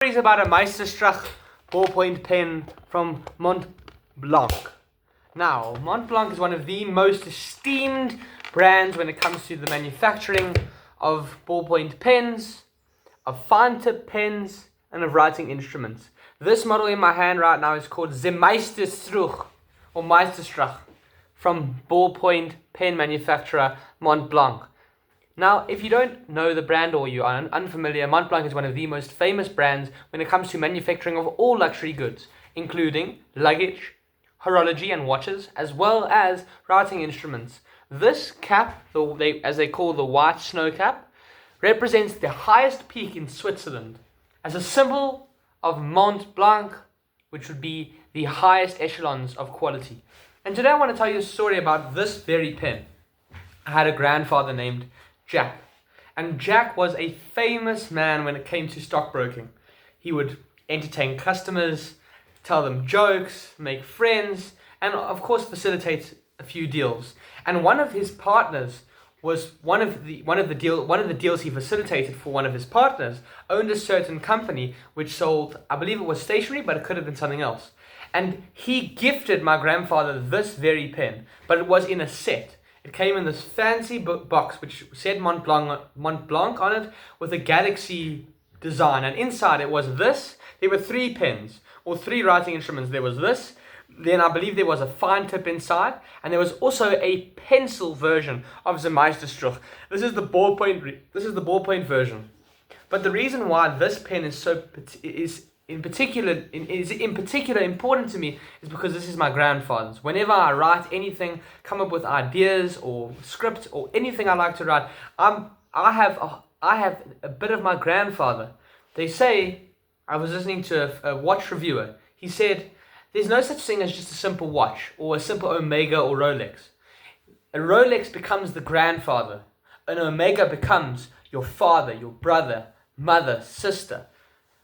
Stories about a Meisterstrück ballpoint pen from MontBlanc. Now, MontBlanc is one of the most esteemed brands when it comes to the manufacturing of ballpoint pens, of fine tip pens, and of writing instruments. This model in my hand right now is called the Meisterstrück or Meisterstrück from ballpoint pen manufacturer MontBlanc. Now, if you don't know the brand or you are unfamiliar, MontBlanc is one of the most famous brands when it comes to manufacturing of all luxury goods, including luggage, horology and watches, as well as writing instruments. This cap, as they call the white snow cap, represents the highest peak in Switzerland as a symbol of Mont Blanc, which would be the highest echelons of quality. And today I want to tell you a story about this very pen. I had a grandfather named Jack. And Jack was a famous man when it came to stockbroking. He would entertain customers, tell them jokes, make friends, and of course facilitate a few deals. And one of his partners was one of the deals he facilitated for one of his partners owned a certain company which sold, I believe it was stationery, but it could have been something else. And he gifted my grandfather this very pen, but it was in a set. It came in this fancy box which said Mont Blanc on it with a galaxy design. And inside it was this. There were 3 pens or 3 writing instruments. There was this. Then I believe there was a fine tip inside. And there was also a pencil version of the Meisterstrück. This is the ballpoint version. But the reason why this pen is in particular important to me is because this is my grandfather's. Whenever I write anything, come up with ideas or scripts or anything I like to write, I have a bit of my grandfather. They say, I was listening to a watch reviewer. He said, there's no such thing as just a simple watch or a simple Omega or Rolex. A Rolex becomes the grandfather. An Omega becomes your father, your brother, mother, sister.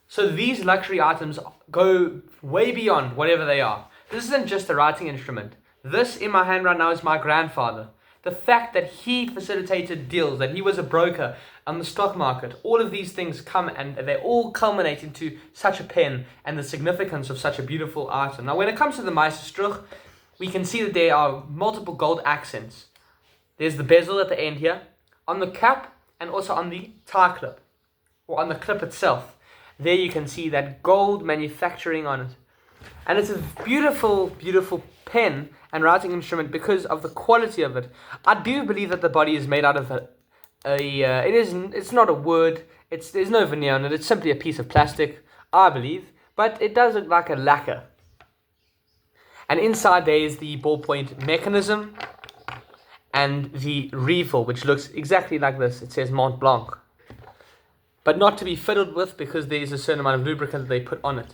So these luxury items go way beyond whatever they are. This isn't just a writing instrument. This in my hand right now is my grandfather. The fact that he facilitated deals, that he was a broker on the stock market, all of these things come and they all culminate into such a pen and the significance of such a beautiful item. Now when it comes to the Meisterstrück, we can see that there are multiple gold accents. There's the bezel at the end here, on the cap and also on the tie clip, or on the clip itself. There you can see that gold manufacturing on it. And it's a beautiful, beautiful pen and writing instrument because of the quality of it. I do believe that the body is made out of it's not a wood, there's no veneer on it, it's simply a piece of plastic, I believe. But it does look like a lacquer. And inside there is the ballpoint mechanism and the refill, which looks exactly like this. It says Mont Blanc, but not to be fiddled with because there is a certain amount of lubricant that they put on it.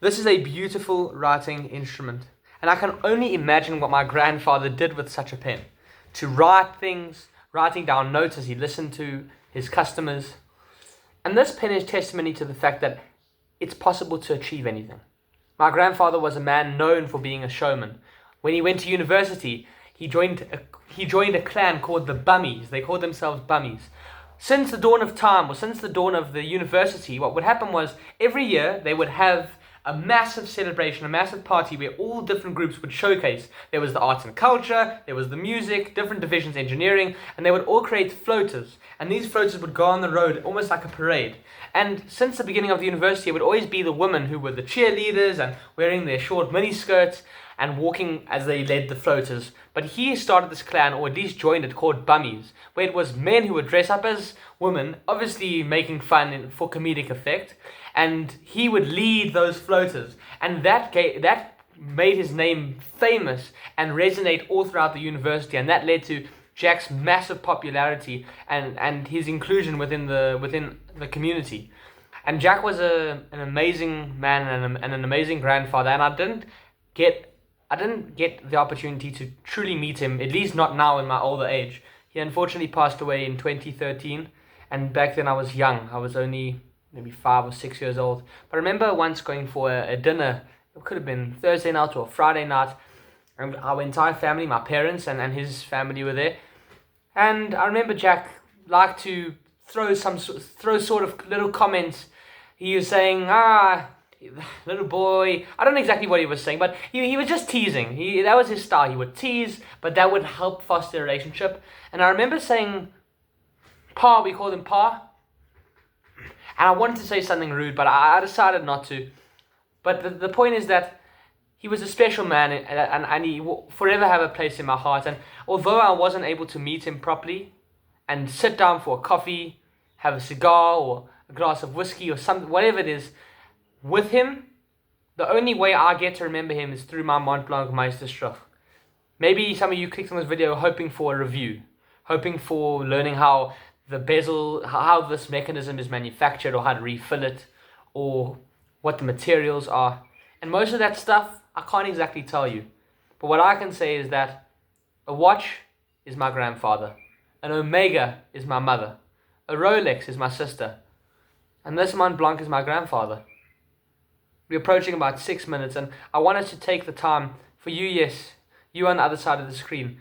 This is a beautiful writing instrument, and I can only imagine what my grandfather did with such a pen. To write things, writing down notes as he listened to his customers. And this pen is testimony to the fact that it's possible to achieve anything. My grandfather was a man known for being a showman. When he went to university, he joined a clan called the Bummies. They called themselves Bummies. Since the dawn of time, or since the dawn of the university, what would happen was every year they would have a massive celebration, a massive party where all different groups would showcase. There was the arts and culture, there was the music, different divisions, engineering, and they would all create floaters. And these floaters would go on the road almost like a parade. And since the beginning of the university, it would always be the women who were the cheerleaders and wearing their short mini skirts and walking as they led the floaters. But he started this clan, or at least joined it, called Bummies, where it was men who would dress up as women, obviously making fun for comedic effect, and he would lead those floaters. And that made his name famous and resonate all throughout the university, and that led to Jack's massive popularity and his inclusion within the community. And Jack was an amazing man and an amazing grandfather, and I didn't get the opportunity to truly meet him, at least not now in my older age. He unfortunately passed away in 2013, and back then I was young. I was only maybe 5 or 6 years old. But I remember once going for a dinner. It could have been Thursday night or Friday night, and our entire family, my parents and his family were there. And I remember Jack liked to throw sort of little comments he was saying, little boy. I don't know exactly what he was saying, but he was just teasing. That was his style. He would tease, but that would help foster a relationship. And I remember saying, Pa, we called him Pa. And I wanted to say something rude, but I decided not to. But the point is that he was a special man, and he will forever have a place in my heart. And although I wasn't able to meet him properly and sit down for a coffee, have a cigar or a glass of whiskey or something, whatever it is, with him, the only way I get to remember him is through my MontBlanc Meisterstrück. Maybe some of you clicked on this video hoping for a review, hoping for learning how the bezel, how this mechanism is manufactured, or how to refill it, or what the materials are. And most of that stuff, I can't exactly tell you. But what I can say is that a watch is my grandfather, an Omega is my mother, a Rolex is my sister, and this MontBlanc is my grandfather. We're approaching about 6 minutes, and I want us to take the time for you, yes, you on the other side of the screen.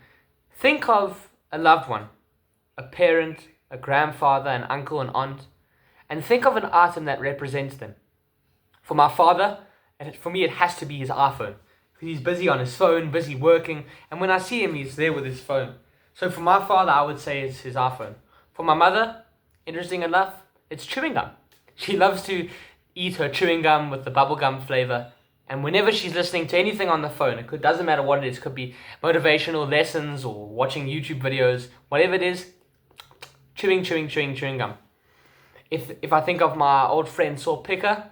Think of a loved one, a parent, a grandfather, an uncle, an aunt, and think of an item that represents them. For my father, and for me, it has to be his iPhone, because he's busy on his phone, busy working, and when I see him, he's there with his phone. So for my father, I would say it's his iPhone. For my mother, interesting enough, it's chewing gum. She loves to eat her chewing gum with the bubblegum flavor, and whenever she's listening to anything on the phone, it doesn't matter what it is, it could be motivational lessons or watching YouTube videos, whatever it is, chewing gum. If I think of my old friend Saul Picker,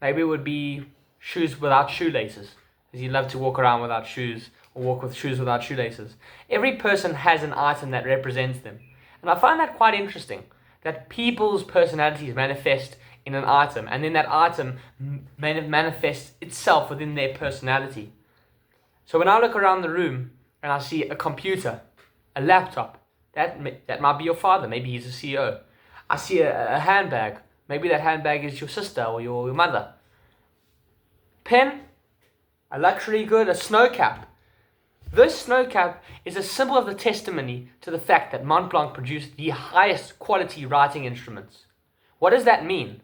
maybe it would be shoes without shoelaces, because he loved to walk around without shoes, or walk with shoes without shoelaces. Every person has an item that represents them, and I find that quite interesting, that people's personalities manifest in an item, and then that item manifests itself within their personality. So when I look around the room and I see a computer, a laptop, that might be your father, maybe he's a CEO. I see a handbag, maybe that handbag is your sister or your mother. Pen, a luxury good, a snow cap. This snow cap is a symbol of the testimony to the fact that MontBlanc produced the highest quality writing instruments. What does that mean?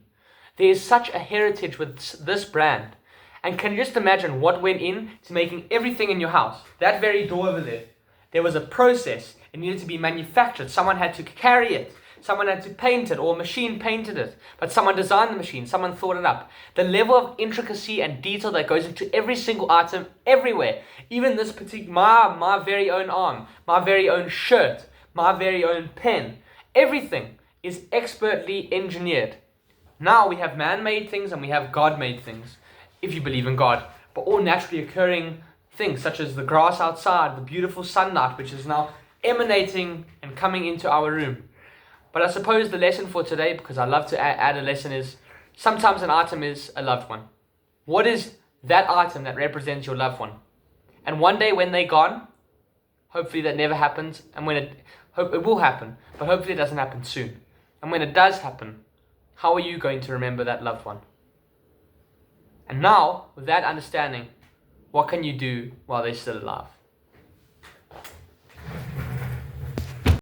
There is such a heritage with this brand. And can you just imagine what went into making everything in your house? That very door over there. There was a process. It needed to be manufactured. Someone had to carry it. Someone had to paint it, or a machine painted it. But someone designed the machine. Someone thought it up. The level of intricacy and detail that goes into every single item, everywhere. Even this particular, my very own arm, my very own shirt, my very own pen. Everything is expertly engineered. Now we have man-made things and we have God-made things, if you believe in God, but all naturally occurring things, such as the grass outside, the beautiful sunlight, which is now emanating and coming into our room. But I suppose the lesson for today, because I love to add a lesson, is sometimes an item is a loved one. What is that item that represents your loved one? And one day when they're gone, hopefully that never happens, and it will happen, but hopefully it doesn't happen soon. And when it does happen, how are you going to remember that loved one? And now, with that understanding, what can you do while they're still alive?